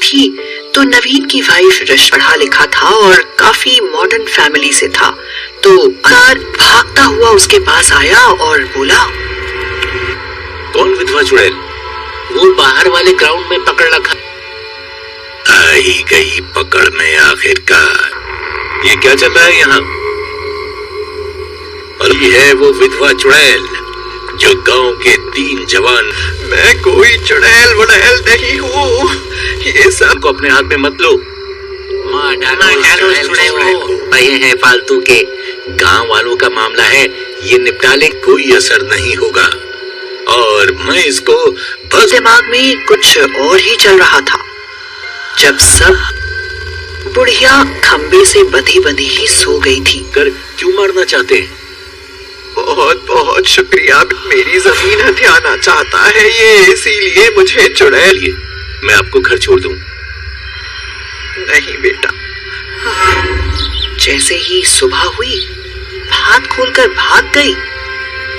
थी तो नवीन की वाइफ रश्मि पढ़ा लिखा था और काफी मॉडर्न फैमिली से था, तो कार भागता हुआ उसके पास आया और बोला, कौन विधवा चुड़ैल? वो बाहर वाले ग्राउंड में पकड़ रखा। आई गई पकड़ में आखिरकार। ये क्या चल रहा है यहाँ? और ये है वो विधवा चुड़ैल जो गांव के 3 जवान। मैं कोई चुड़ैल वुड़ैल नहीं हूँ, ये सब को अपने हाथ में मत लो। ये है फालतू के, गांव वालों का मामला है, ये निपटा ले, कोई असर नहीं होगा। और मैं इसको बस दिमाग में कुछ और ही चल रहा था जब सब बुढ़िया खंबे से बंधी बंधी ही सो गई थी। कर क्यों मारना चाहते हैं? बहुत बहुत शुक्रिया, मेरी जमीन हथियाना चाहता है ये, इसीलिए मुझे चुड़ैल। मैं आपको घर छोड़ दूं? नहीं बेटा। जैसे ही सुबह हुई, हाथ खोलकर भाग गई,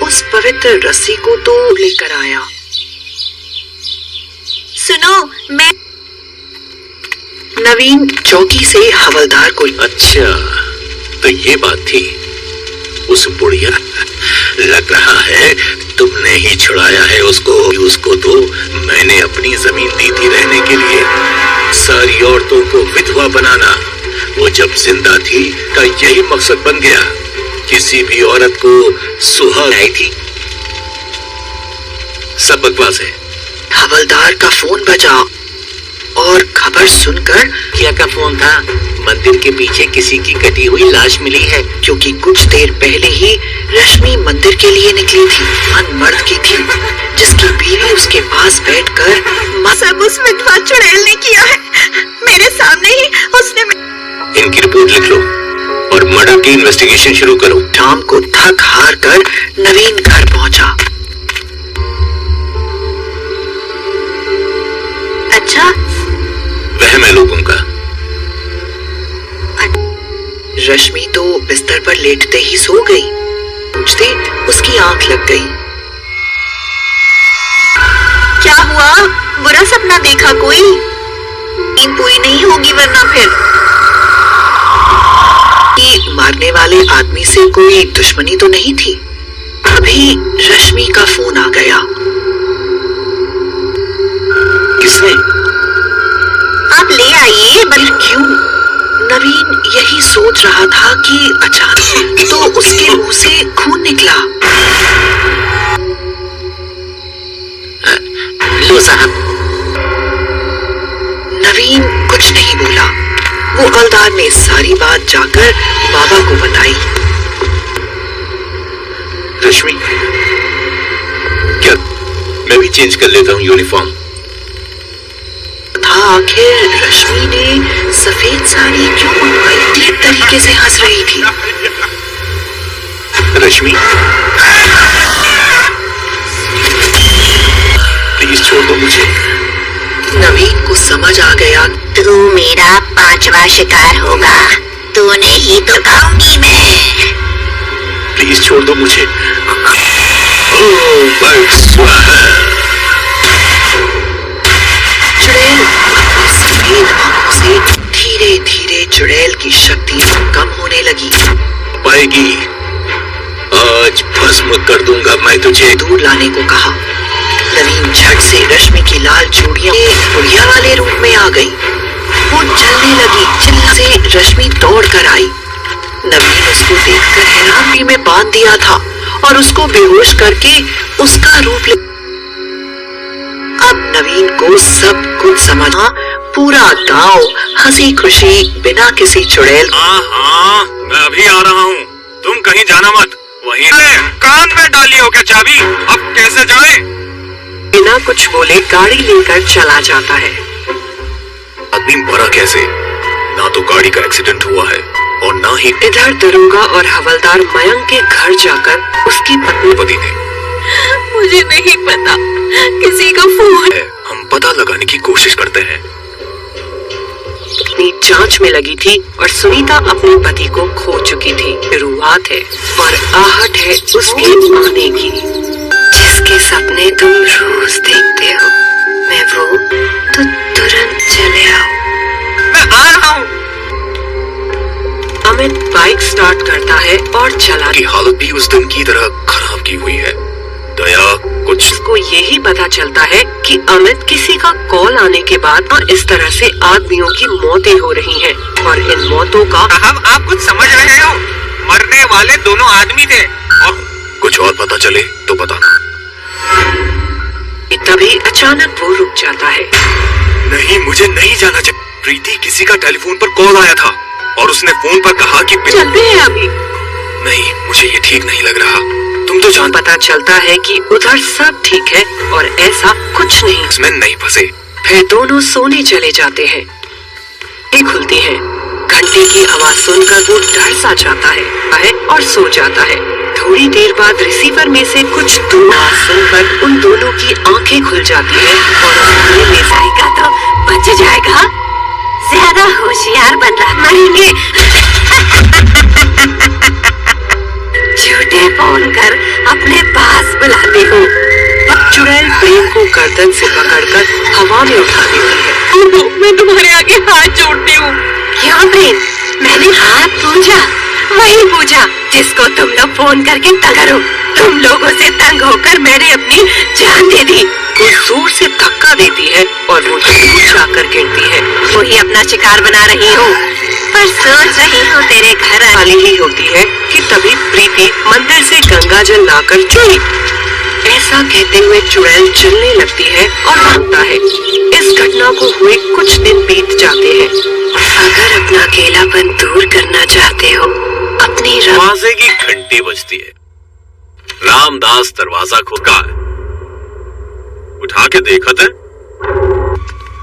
उस पवित्र रस्सी को तो लेकर आया। सुनो, मैं नवीन चौकी से हवलदार को। अच्छा, तो ये बात थी। उस बुढ़िया, लग रहा है तुमने ही छुड़ाया है उसको। उसको तो मैंने अपनी जमीन दी थी रहने के लिए, सारी औरतों को विधवा बनाना। वो जब जिंदा थी का यही मकसद बन गया, किसी भी औरत को सुहाग आई थी। सब बकवास है। हवलदार का फोन बजा और खबर सुनकर। क्या का फोन था? मंदिर के पीछे किसी की कटी हुई लाश मिली है। क्योंकि कुछ देर पहले ही रश्मि मंदिर के लिए निकली थी। अनमर्द की थी, जिसकी बीवी उसके पास बैठकर सब उस विधवा चुड़ैल ने किया है, मेरे सामने ही उसने। इनकी रिपोर्ट लिख लो और मर्डर की इन्वेस्टिगेशन शुरू करो। शाम को थक हार कर नवीन घर पहुंचा। अच्छा, वहम है लोगों का। रश्मि तो बिस्तर पर लेटते ही सो गई। पूछते उसकी आंख लग गई। क्या हुआ? बुरा सपना देखा कोई? नींद पूरी नहीं होगी वरना फिर। मारने वाले आदमी से कोई दुश्मनी तो नहीं थी। अभी रश्मि का फोन आ गया। किसने? आप ले आइए। क्यों? नवीन यही सोच रहा था कि अचानक तो उसके मुंह से खून निकला। लो साहब। नवीन कुछ नहीं बोला। वो हवलदार ने सारी बात जाकर बाबा को बताई। रश्मि, क्या मैं भी चेंज कर लेता हूँ यूनिफॉर्म? आखिर रश्मि ने सफेद साड़ी क्यों मंगवाई? अजीब तरीके से हंस रही थी। रश्मि, प्लीज छोड़ दो मुझे। नवीन को समझ आ गया। तू मेरा 5वां शिकार होगा, तूने ही तो खाऊंगी मैं। प्लीज छोड़ दो मुझे। चुड़ैल अपनी सफेद आंखों से धीरे धीरे चुड़ैल की शक्ति कम होने लगी। पाएगी, आज भस्म कर दूंगा मैं तुझे। दूर लाने को कहा। नवीन झट से रश्मि की लाल चूड़ियां बुढ़िया वाले रूप में आ गई। वो चलने लगी। चिल्ला से रश्मि दौड़ कर आई। नवीन उसको देखकर हैरानी में बांध दिया था और उसको बेहोश करके उसका रूप ले। अब नवीन को सब कुछ समझा। पूरा गांव हंसी खुशी बिना किसी चुड़ैल। हाँ, मैं अभी आ रहा हूँ, तुम कहीं जाना मत। वहीं कान में डाली हो क्या चाबी? अब कैसे जाए? बिना कुछ बोले गाड़ी लेकर चला जाता है। आदमी मरा कैसे? ना तो गाड़ी का एक्सीडेंट हुआ है और ना ही। इधर दरोगा और हवलदार मयंक के घर जाकर उसकी पति ने। मुझे नहीं पता, किसी का फोन है, हम पता लगाने की कोशिश करते हैं। अपनी जांच में लगी थी और सुनीता अपने पति को खो चुकी थी। शुरुआत है और आहट है उसके आने की। जिसके सपने तुम रोज देखते हो, मैं वो तो तुरंत चले आओ। मैं आ रहा हूँ। अमित बाइक स्टार्ट करता है और चला। की हालत भी उस दिन की तरह खराब की हुई है। दया कुछ को यही पता चलता है कि अमित किसी का कॉल आने के बाद इस तरह से आदमियों की मौतें हो रही हैं और इन मौतों का साहब, आप कुछ समझ रहे हो? मरने वाले दोनों आदमी थे। और कुछ और पता चले तो बताना। तभी अचानक वो रुक जाता है। नहीं, मुझे नहीं जाना चाहिए। प्रीति, किसी का टेलीफोन पर कॉल आया था और उसने फोन पर कहा कि चलते हैं अभी। नहीं, मुझे ये ठीक नहीं लग रहा। तुम तो जान। पता चलता है कि उधर सब ठीक है और ऐसा कुछ नहीं। इसमें नहीं फंसे। फिर दोनों सोने चले जाते हैं। ये खुलती है। घंटे की आवाज सुनकर वो डर सा जाता है और सो जाता है। थोड़ी देर बाद रिसीवर में से कुछ आवाज सुनकर उन दोनों की आंखें खुल जाती है और उन्हें जाएगा तो बच जाएगा, ज्यादा होशियार बनना मरेंगे। झूठे फोन कर अपने पास बुलाते हो। चुड़ैल प्रेम को गर्दन से पकड़कर हवा में उठा देती है। मैं तुम्हारे आगे हाथ जोड़ती हूँ। क्यों प्रेम? मैंने हाथ पूछा, वही पूछा जिसको तुम लोग फोन करके तंग करो। तुम लोगों से तंग होकर मैंने अपनी जान दे दी। वो जोर से धक्का देती है और वो दूर जाकर गिरती है। वही अपना शिकार बना रही हूँ, पर सोच रही हूँ तेरे घर वाली ही होती है कि तभी प्रीति मंदिर से गंगा जल लाकर चली। ऐसा कहते हुए चुड़ैल चलने लगती है और भागता है। इस घटना को हुए कुछ दिन बीत जाते हैं। अगर अपना अकेलापन दूर करना चाहते हो, अपनी दरवाजे की घंटी बजती है। रामदास दरवाजा खोलता है। उठा के देखा था,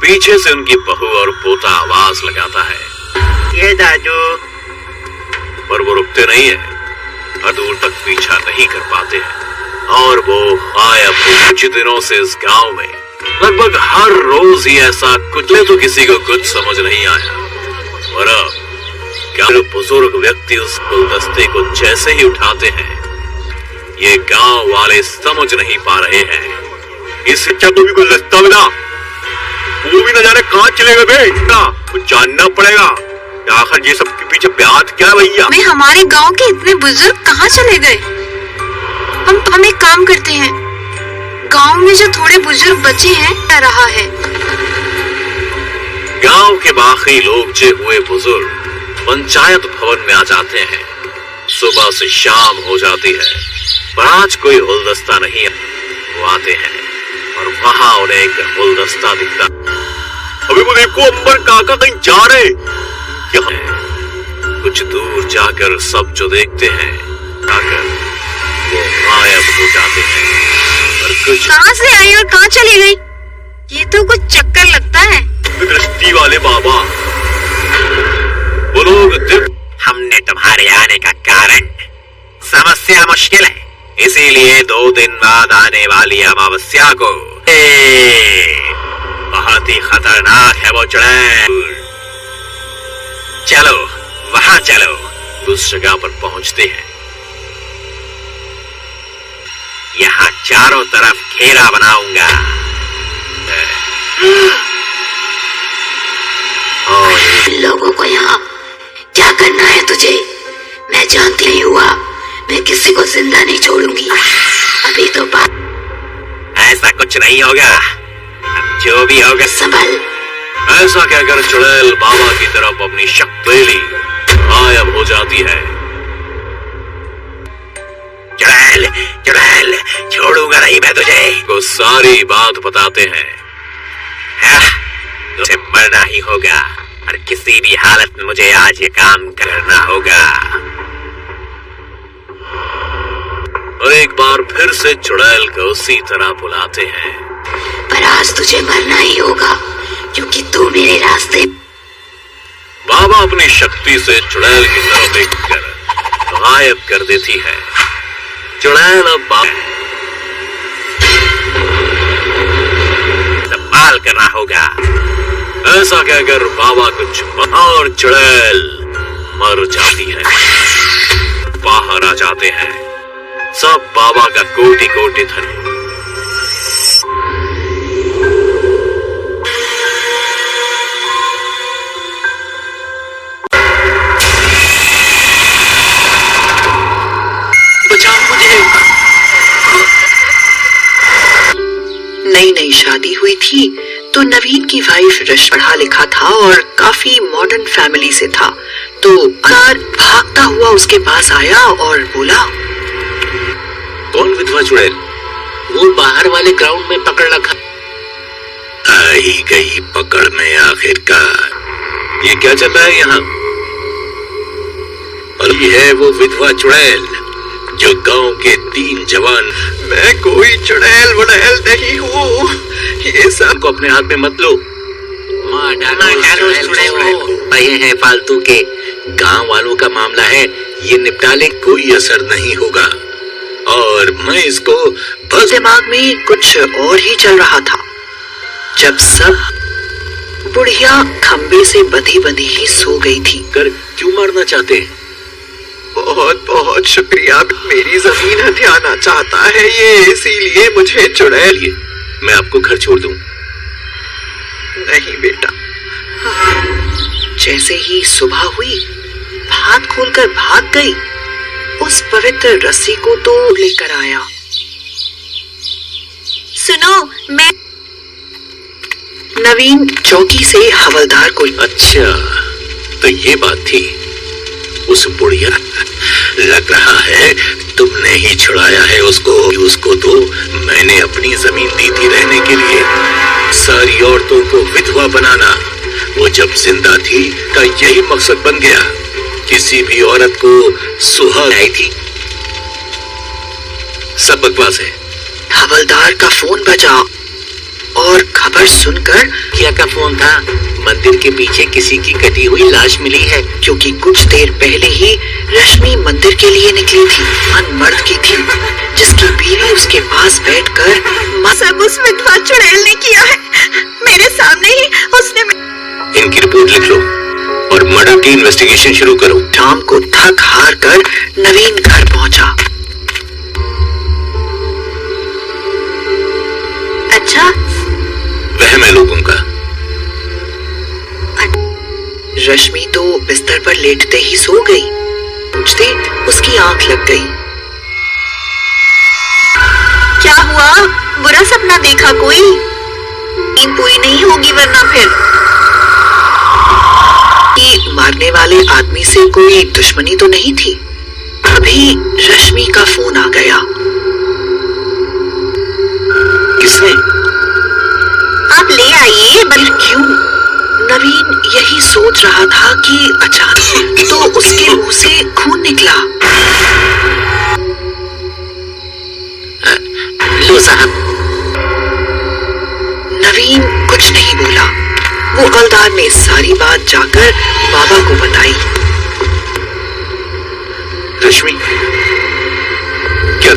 पीछे से उनकी बहू और पोता आवाज लगाता है, ये दादू। पर वो रुकते नहीं है और दूर तक पीछा नहीं कर पाते हैं और वो गायब हो कुछ दिनों से इस गांव में। लगभग हर रोज ही ऐसा कुछ तो किसी को कुछ समझ नहीं आया। और अब क्या बुजुर्ग व्यक्ति उस गुलदस्ते को जैसे ही उठाते हैं, ये गांव वाले समझ नहीं पा रहे हैं। इस शिक्षा को भी गुलदस्ता बिना वो भी न जाने कहाँ चले गए बे। कुछ जानना पड़ेगा। आखिर ये सब के पीछे ब्याज क्या है भैया? मैं हमारे गांव के इतने बुजुर्ग कहाँ चले गए? हम एक काम करते हैं, गांव में जो थोड़े बुजुर्ग बचे हैं क्या रहा है। गांव के बाकी लोग जे हुए बुजुर्ग पंचायत भवन में आ जाते हैं। सुबह से शाम हो जाती है पर आज कोई गुलदस्ता नहीं है। वो आते हैं और वहां उन्हें एक गुलदस्ता दिखता। अभी वो देखो, अंबर काका कहीं जा रहे। कुछ दूर जाकर सब जो देखते हैं जाकर वो गायब हो जाते हैं। और कुछ कहाँ से आई और कहाँ चली गई? ये तो कुछ चक्कर लगता है। दृष्टि वाले बाबा, वो लोग हमने तुम्हारे आने का कारण, समस्या मुश्किल है, इसीलिए 2 दिन बाद आने वाली अमावस्या को बहुत ही खतरनाक है वो चुड़ैल। चलो वहां चलो। उस जगह पर पहुंचते हैं। यहाँ चारों तरफ घेरा बनाऊंगा और लोगों को यहाँ क्या करना है तुझे मैं जानती नहीं हुआ। मैं किसी को जिंदा नहीं छोड़ूंगी। अभी तो ऐसा कुछ नहीं होगा, जो भी होगा संभल। ऐसा कहकर चुड़ैल बाबा की तरफ अपनी शक्ति ली गायब हो जाती है। चुड़ैल चुड़ैल, छोड़ूंगा नहीं मैं तुझे। को सारी बात बताते हैं। तुझे मरना ही होगा और किसी भी हालत में मुझे आज ये काम करना होगा। और एक बार फिर से चुड़ैल को उसी तरह बुलाते हैं। पर आज तुझे मरना ही होगा क्योंकि तू मेरे रास्ते। बाबा अपनी शक्ति से चुड़ैल की तरफ देखकर गायब कर देती है। चुड़ैल अब संभाल करना होगा। ऐसा कहकर बाबा कुछ और चुड़ैल मर जाती है। बाहर आ जाते हैं सब बाबा का कोटि कोटि धन्यवाद। नवीन की वाइफ रश पढ़ा लिखा था और काफी मॉडर्न फैमिली से था, तो कार भागता हुआ उसके पास आया और बोला, कौन विधवा चुड़ैल? वो बाहर वाले ग्राउंड में पकड़ रखा। आ ही गई पकड़ में आखिरकार। ये क्या चल रहा है यहाँ? और ये है वो विधवा चुड़ैल जो गांव के 3 जवान। मैं कोई चुड़ैल वड़ैल नहीं हूँ, ये सब को अपने हाथ में मत लो। मार डालो चुड़ैल। ये है फालतू के, गांव वालों का मामला है, ये निपटा ले, कोई असर नहीं होगा। और मैं इसको बस दिमाग में कुछ और ही चल रहा था जब सब बुढ़िया खंबे से बंधी बंधी ही सो गई थी। कर क्यों मारना चाहते हैं? बहुत बहुत शुक्रिया, मेरी जमीन हथियाना चाहता है ये, इसीलिए मुझे चुड़ैल। ये मैं आपको घर छोड़ दूं? नहीं बेटा। जैसे ही सुबह हुई, हाथ खोलकर भाग गई, उस पवित्र रस्सी को तो लेकर आया। सुनो, मैं नवीन चौकी से हवलदार को, अच्छा, तो ये बात थी। उस बुढ़िया, लग रहा है तुमने ही छुड़ाया है उसको। उसको तो मैंने अपनी जमीन दी थी रहने के लिए। सारी औरतों को विधवा बनाना, वो जब जिंदा थी का यही मकसद बन गया। किसी भी औरत को सुहाग आई थी। सब बकवास है। हवलदार का फोन बजा और खबर सुनकर, क्या का फोन था? मंदिर के पीछे किसी की कटी हुई लाश मिली है। क्योंकि कुछ देर पहले ही रश्मि मंदिर के लिए निकली थी। अनमर्द की थी, जिसकी बीवी उसके पास बैठकर सब उस विधवा चुड़ैल ने किया है। मेरे सामने ही उसने इनकी रिपोर्ट लिख लो और मर्डर की इन्वेस्टिगेशन शुरू करो। शाम को थक हार कर नवीन घर पहुंचा। अच्छा, वहम है लोगों का। रश्मि तो बिस्तर पर लेटते ही सो गई। पूछते उसकी आंख लग गई। क्या हुआ? बुरा सपना देखा कोई? नींद पूरी नहीं होगी वरना फिर। कि मारने वाले आदमी से कोई दुश्मनी तो नहीं थी। अभी रश्मि का फोन आ गया। किसने? आप ले आइए। फिर क्यों? नवीन यही सोच रहा था कि अचानक तो उसके मुंह से खून निकला। लो साहब। नवीन कुछ नहीं बोला। वो हवलदार ने सारी बात जाकर बाबा को बताई। रश्मि, क्या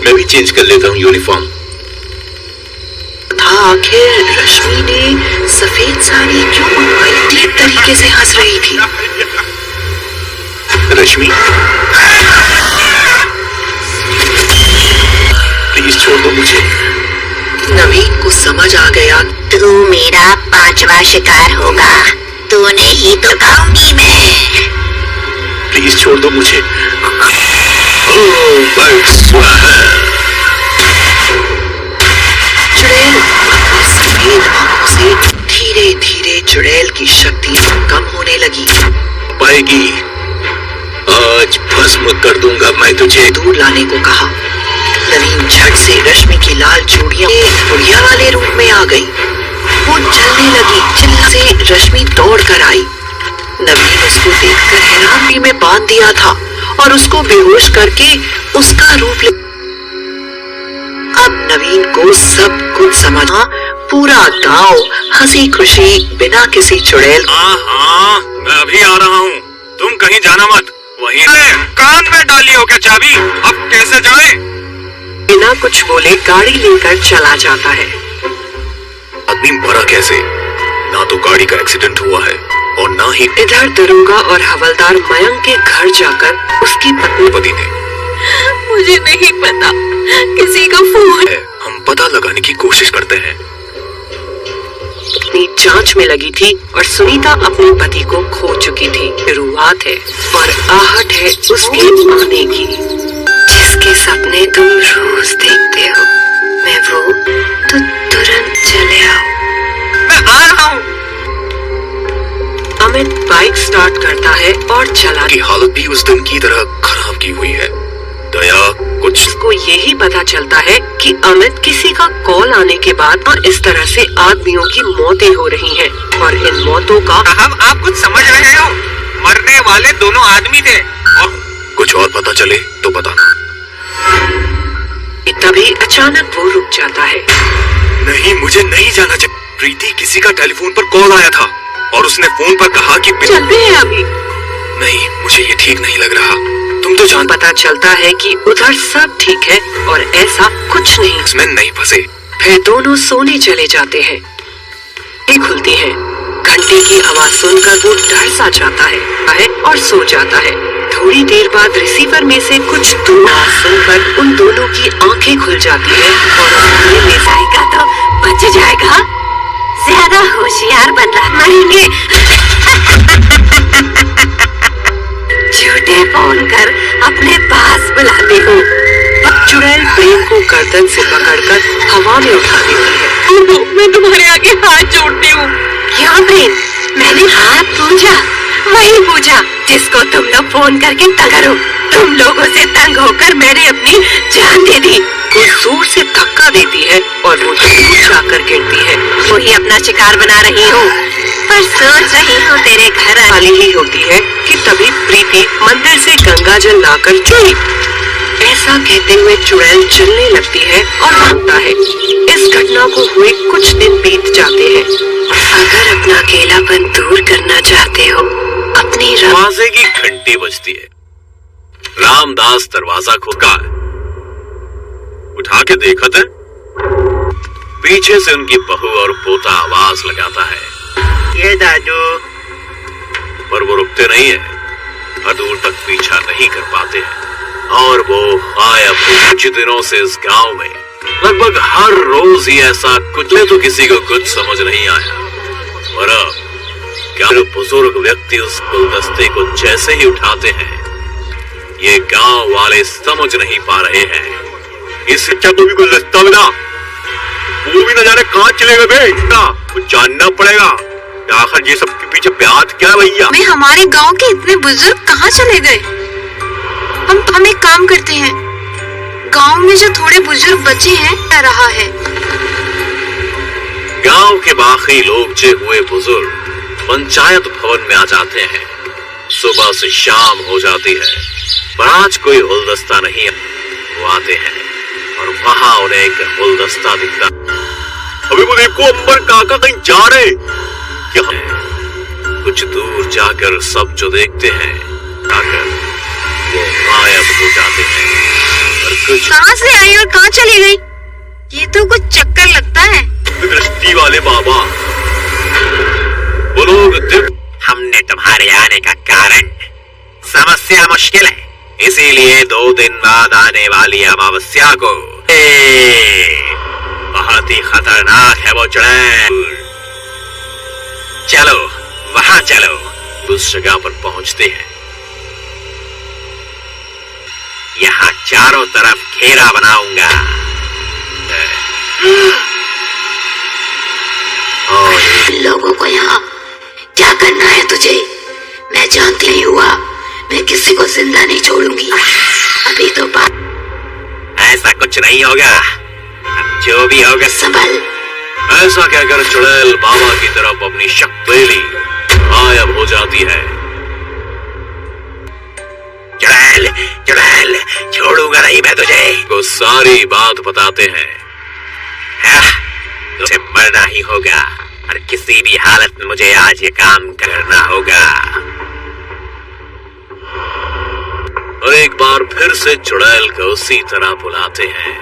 मैं भी चेंज कर लेता हूँ यूनिफॉर्म? था आखिर रश्मि ने सफेद साड़ी क्यों मंगवाई? ठीक तरीके से हंस रही थी। रश्मि, प्लीज छोड़ दो मुझे। नवीन को समझ आ गया। तू मेरा 5वां शिकार होगा। तूने ही तो खाऊंगी मैं। प्लीज छोड़ दो मुझे। ओम भट स्वाहा। चुड़ैल अपनी सफेद आंखों से धीरे धीरे चुड़ैल की शक्ति कम होने लगी। पाएगी, आज भस्म कर दूंगा मैं तुझे। दूर लाने को कहा। नवीन झट से रश्मि की लाल चूड़ियां बुढ़िया वाले रूप में आ गई। वो चलने लगी। चिल्ला से रश्मि दौड़ कर आई। नवीन उसको देखकर हैरानी में बांध दिया था और उसको बेहोश करके उसका रूप ले। अब नवीन को सब कुछ समझा। पूरा गांव हंसी खुशी बिना किसी चुड़ैल। हाँ, मैं अभी आ रहा हूँ। तुम कहीं जाना मत। वहीं कान में डाली हो क्या चाबी? अब कैसे जाए? बिना कुछ बोले गाड़ी लेकर चला जाता है। आदमी मरा कैसे? ना तो गाड़ी का एक्सीडेंट हुआ है और ना ही इधर दरोगा और हवलदार मयंक के घर जाकर उसकी पति ने। मुझे नहीं पता, किसी का फोन। हम पता लगाने की कोशिश करते हैं। अपनी जांच में लगी थी और सुनीता अपने पति को खो चुकी थी। शुरुआत है और आहट है उसके आने की। जिसके सपने तुम रोज देखते हो, मैं वो तो तुरंत चले आओ। मैं अमित बाइक स्टार्ट करता है और चला। की हालत भी उस दिन की तरह खराब की हुई है। दया कुछ को यही पता चलता है कि अमित किसी का कॉल आने के बाद और इस तरह से आदमियों की मौतें हो रही हैं और इन मौतों का साहब आप कुछ समझ रहे हो? मरने वाले दोनों आदमी थे और कुछ और पता चले तो बताना। तभी अचानक वो रुक जाता है। नहीं, मुझे नहीं जाना चाहिए। प्रीति, किसी का टेलीफोन पर कॉल आया था और उसने फोन पर कहा कि चलते हैं अभी। नहीं, मुझे ये ठीक नहीं लग रहा। तुम तो जान पता चलता है कि उधर सब ठीक है और ऐसा कुछ नहीं। इसमें नहीं फंसे। फिर दोनों सोने चले जाते हैं। ये खुलती है। घंटे की आवाज सुनकर वो डर सा जाता है और सो जाता है। थोड़ी देर बाद रिसीवर में से कुछ दूर सुनकर उन दोनों की आंखें खुल जाती है और उन्हें ले जाएगा तो बच जाएगा। ज्यादा होशियार बनना मरेंगे। झूठे फोन कर अपने पास बुलाते हो। चुड़ैल प्रेम को गर्दन से पकड़कर हवा में उठा देती है। मैं तुम्हारे आगे हाथ जोड़ती हूँ। क्यों प्रेम? मैंने हाथ पूछा, वही पूछा जिसको तुम लोग फोन करके तंग करो। तुम लोगों से तंग होकर मैंने अपनी जान दे दी। वो जोर से धक्का देती है और वो दूर जाकर गिरती है। वही अपना शिकार बना रही हूँ, पर सोच रही हूँ तेरे घर वाली ही होती है कि तभी प्रीति मंदिर से गंगा जल लाकर चली। ऐसा कहते हुए चुड़ैल चलने लगती है और भागता है। इस घटना को हुए कुछ दिन बीत जाते हैं। अगर अपना अकेलापन दूर करना चाहते हो, अपनी दरवाजे की घंटी बजती है। रामदास दरवाजा खोलता है। उठा के देखा था, पीछे से उनकी बहू और पोता आवाज लगाता है, ये दादू। पर वो रुकते नहीं है। हर दूर तक पीछा नहीं कर पाते हैं और वो गायब कुछ दिनों से इस गांव में लगभग हर रोज ही ऐसा कुछ तो किसी को कुछ समझ नहीं आया। और अब क्या बुजुर्ग व्यक्ति उस गुलदस्ते को जैसे ही उठाते हैं, ये गांव वाले समझ नहीं पा रहे हैं इस शिक्षा को भी गुलदस्ता बिना वो भी न जाने कहाँ चले गए बे। कुछ जानना पड़ेगा आखिर ये सबके पीछे ब्याज क्या है भैया। मैं हमारे गांव के इतने बुजुर्ग कहाँ चले गए? हम एक काम करते हैं, गांव में जो थोड़े बुजुर्ग बचे हैं रह रहा है। गांव के बाकी लोग जे हुए बुजुर्ग पंचायत भवन में आ जाते हैं। सुबह से शाम हो जाती है पर आज कोई गुलदस्ता नहीं। वो आते हैं और वहां उन्हें एक गुलदस्ता दिखता। अभी वो देखो अंबर काका कहीं जा रहे। कुछ दूर जाकर सब जो देखते हैं जाकर वो गायब हो जाते हैं। और कुछ कहाँ से आई और कहाँ चली गई? ये तो कुछ चक्कर लगता है। दृष्टि वाले बाबा वो लोग हमने तुम्हारे आने का कारण, समस्या मुश्किल है, इसीलिए 2 दिन बाद आने वाली अमावस्या को बहुत ही खतरनाक है वो चुड़ैल। चलो वहां चलो। उस जगह पर पहुंचते हैं। यहाँ चारों तरफ घेरा बनाऊंगा और लोगों को यहाँ क्या करना है तुझे? मैं जानती नहीं हुआ, मैं किसी को जिंदा नहीं छोड़ूंगी। अभी तो बात ऐसा कुछ नहीं होगा, जो भी होगा संभल। ऐसा कहकर चुड़ैल बाबा की तरफ अपनी शक्ति ली गायब हो जाती है। चुड़ैल चुड़ैल छोड़ूंगा नहीं मैं तुझे। को सारी बात बताते हैं। तुझे मरना ही होगा और किसी भी हालत में मुझे आज ये काम करना होगा। और एक बार फिर से चुड़ैल को उसी तरह बुलाते हैं।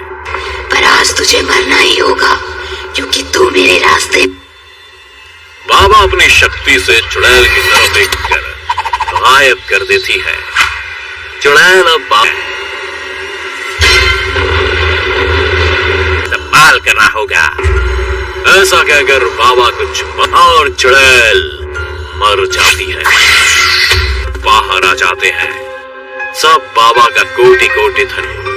पर आज तुझे मरना ही होगा क्योंकि तू मेरे रास्ते। बाबा अपनी शक्ति से चुड़ैल की तरफ देखकर गायब कर देती है। चुड़ैल अब संभाल करना होगा। ऐसा कहकर बाबा कुछ और चुड़ैल मर जाती है। बाहर आ जाते हैं। सब बाबा का कोटि कोटि धन्यवाद।